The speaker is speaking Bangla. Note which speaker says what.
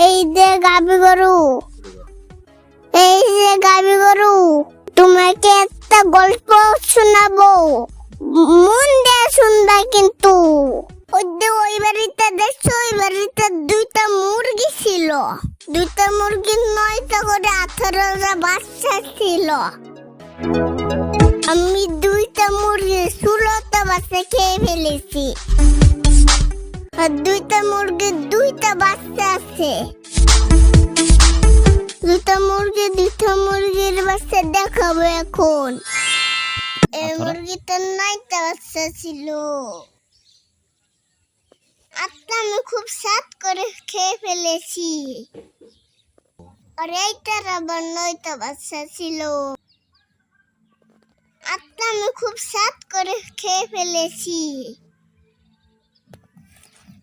Speaker 1: এই যে গাবি গরু, এই যে গাবি গরু, তোমাকে একটা গল্প শোনাবো, মন দিয়ে শুনবা কিন্তু। ওই বাড়িতে দেখছো, ওই বাড়িতে দুইটা মুরগি ছিল। দুইটা মুরগির 9টা করে 18টা বাচ্চা ছিল। আমি দুইটা মুরগি 16টা বাচ্চা খেয়ে ফেলেছি। আর দুইটা মুরগির বাচ্চা আছে। দুইটা মুরগির বাচ্চা দেখাবো এখন। এই মুরগিটার 9টা বাচ্চা ছিল। আজকে আমি খুব স্বাদ করে খেয়ে ফেলেছি। আর এইটার আবার 9টা বাচ্চা ছিল। আজকে আমি খুব স্বাদ করে খেয়ে ফেলেছি।